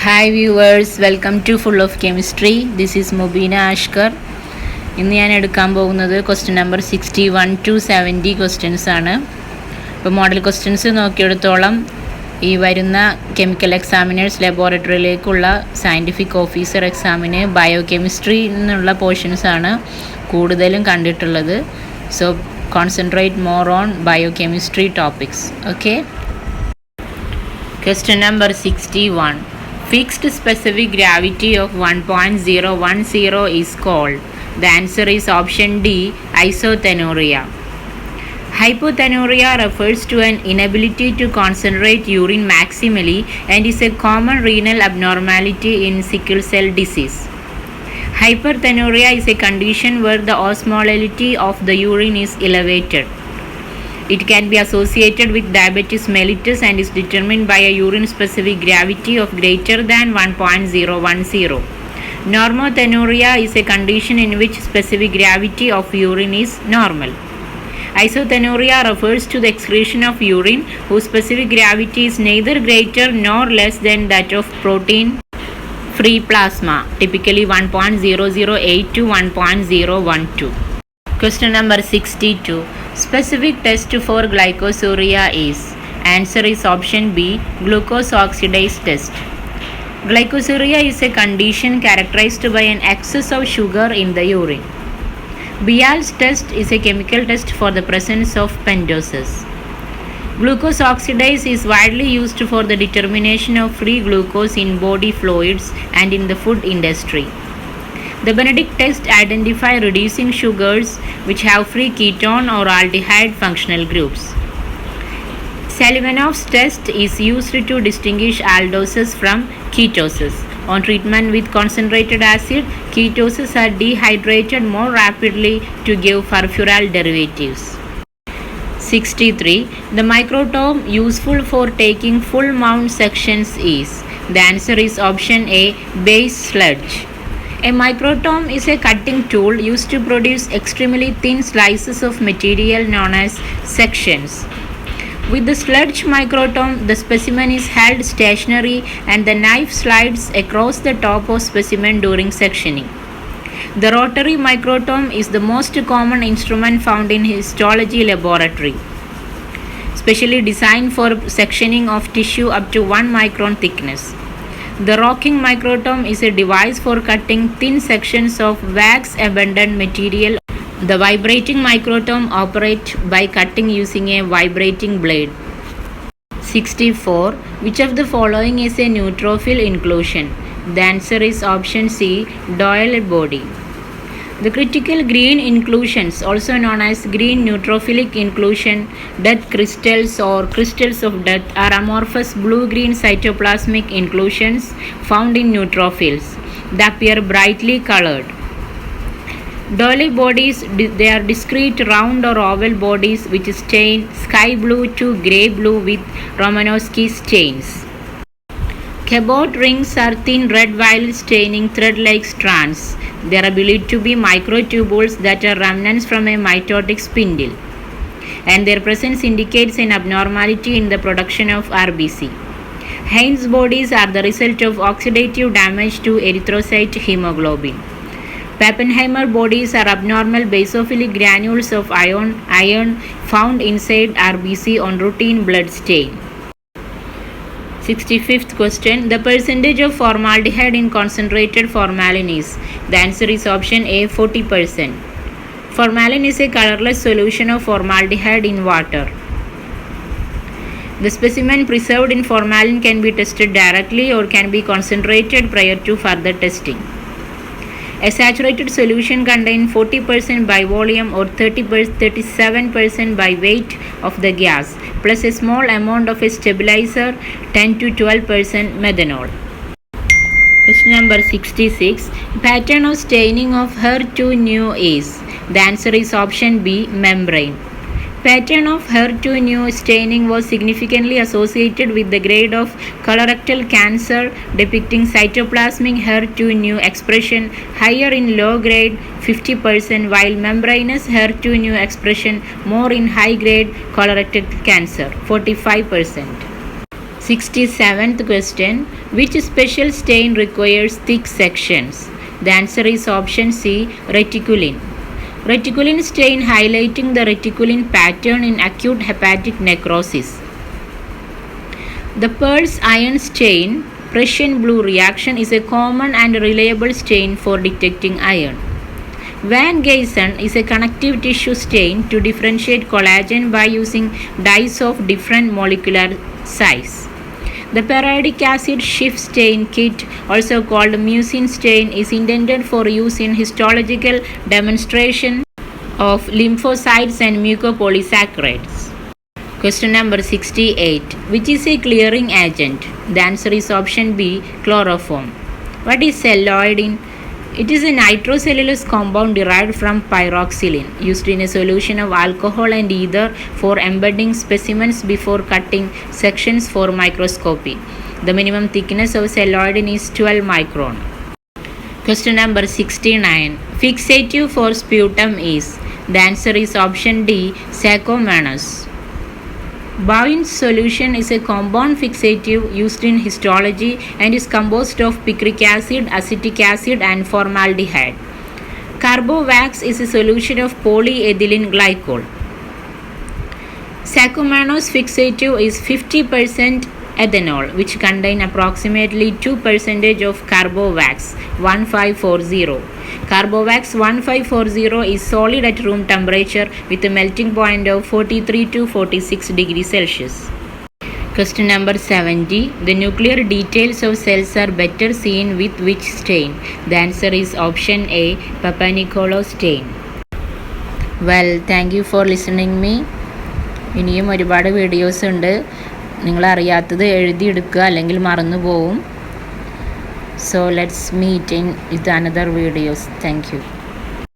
Hi viewers, welcome to full of chemistry. This is Mubeena Ashkar. ഇന്ന് ഞാൻ എടുക്കാൻ പോകുന്നത് ക്വസ്റ്റ്യൻ നമ്പർ 61 to 70 ക്വസ്റ്റ്യൻസ് ആണ്. ഇപ്പോൾ മോഡൽ ക്വസ്റ്റ്യൻസ് നോക്കിയെടുത്തോളം ഈ വരുന്ന കെമിക്കൽ എക്സാമിനേഴ്സ് ലബോറട്ടറിയിലേക്കുള്ള സയൻറ്റിഫിക് ഓഫീസർ എക്സാമിന് ബയോ കെമിസ്ട്രി എന്നുള്ള പോർഷൻസ് ആണ് കൂടുതലും കണ്ടിട്ടുള്ളത്. So concentrate more on bio chemistry topics. Okay, question number 61. Fixed specific gravity of 1.010 is called. The answer is option D, isothermia. Hypothermia refers to an inability to concentrate urine maximally and is a common renal abnormality in sickle cell disease. Hyperthermia is a condition where the osmolality of the urine is elevated. It can be associated with diabetes mellitus and is determined by a urine specific gravity of greater than 1.010. Normothermia is a condition in which specific gravity of urine is normal. Isothermia refers to the excretion of urine whose specific gravity is neither greater nor less than that of protein free plasma, typically 1.008 to 1.012. Question number 62. Specific test for glycosuria is. Answer is option B, glucose oxidase test. Glycosuria is a condition characterized by an excess of sugar in the urine. Bial's test is a chemical test for the presence of pentosis. Glucose oxidase is widely used for the determination of free glucose in body fluids and in the food industry. The Benedict test identifies reducing sugars which have free ketone or aldehyde functional groups. Selivanov's test is used to distinguish aldoses from ketoses. On treatment with concentrated acid, ketoses are dehydrated more rapidly to give furfural derivatives. 63. The microtome useful for taking full mount sections is. The answer is option A, base sludge. A microtome is a cutting tool used to produce extremely thin slices of material known as sections. With the sludge microtome, the specimen is held stationary and the knife slides across the top of specimen during sectioning. The rotary microtome is the most common instrument found in histology laboratory, specially designed for sectioning of tissue up to 1 micron thickness. The rocking microtome is a device for cutting thin sections of wax-abundant material. The vibrating microtome operates by cutting using a vibrating blade. 64. Which of the following is a neutrophil inclusion? The answer is option C, Doyle body. The critical green inclusions, also known as green neutrophilic inclusion, death crystals or crystals of death, are amorphous blue-green cytoplasmic inclusions found in neutrophils. They appear brightly colored. Doyle bodies, they are discrete round or oval bodies which stain sky blue to grey blue with Romanowski stains. Cabot rings are thin red while staining thread-like strands. They are believed to be microtubules that are remnants from a mitotic spindle, and their presence indicates an abnormality in the production of RBC. Heinz bodies are the result of oxidative damage to erythrocyte hemoglobin. Pappenheimer bodies are abnormal basophilic granules of iron found inside RBC on routine blood stain. 65th question. The percentage of formaldehyde in concentrated formalin is. The answer is option A, 40%. Formalin is a colorless solution of formaldehyde in water. The specimen preserved in formalin can be tested directly or can be concentrated prior to further testing. A saturated solution contains 40% by volume or 37% by weight of the gas, plus a small amount of a stabilizer, 10 to 12% methanol. Question number 66. Pattern of staining of HER2-neu is. The answer is option B, membrane. Pattern of HER2-neu staining was significantly associated with the grade of colorectal cancer depicting cytoplasmic HER2-neu expression higher in low grade 50%, while membranous HER2-neu expression more in high grade colorectal cancer 45%. 67th question. Which special stain requires thick sections? The answer is option C, reticulin. Reticulin stain highlighting the reticulin pattern in acute hepatic necrosis. The Pearl's iron stain Prussian blue reaction is a common and reliable stain for detecting iron. Van Geysen is a connective tissue stain to differentiate collagen by using dyes of different molecular size. The periodic acid Schiff stain kit, also called mucin stain, is intended for use in histological demonstration of lymphocytes and mucopolysaccharides. Question number 68. Which is a clearing agent? The answer is option B, chloroform. What is celloidin? It is a nitrocellulose compound derived from pyroxylin, used in a solution of alcohol and ether for embedding specimens before cutting sections for microscopy. The minimum thickness of celloidin is 12 micron. Question number 69. Fixative for sputum is? The answer is option D, Saccharomyrnous. Bowin's solution is a compound fixative used in histology and is composed of picric acid, acetic acid, and formaldehyde. Carbovax is a solution of polyethylene glycol. Saccharomyrnous fixative is 50% ethanol, which contain approximately 2% of Carbovax 1540. Carbovax 1540 is solid at room temperature with a melting point of 43 to 46 degrees Celsius. Question number 70. The nuclear details of cells are better seen with which stain? The answer is option A, Papanicolaou stain. Well, thank you for listening me. ഇനിയും ഒരുപാട് videos ഉണ്ട്. നിങ്ങളറിയാത്തത് എഴുതിയെടുക്കുക, അല്ലെങ്കിൽ മറന്നു പോവും. So let's meet in with another videos. Thank you.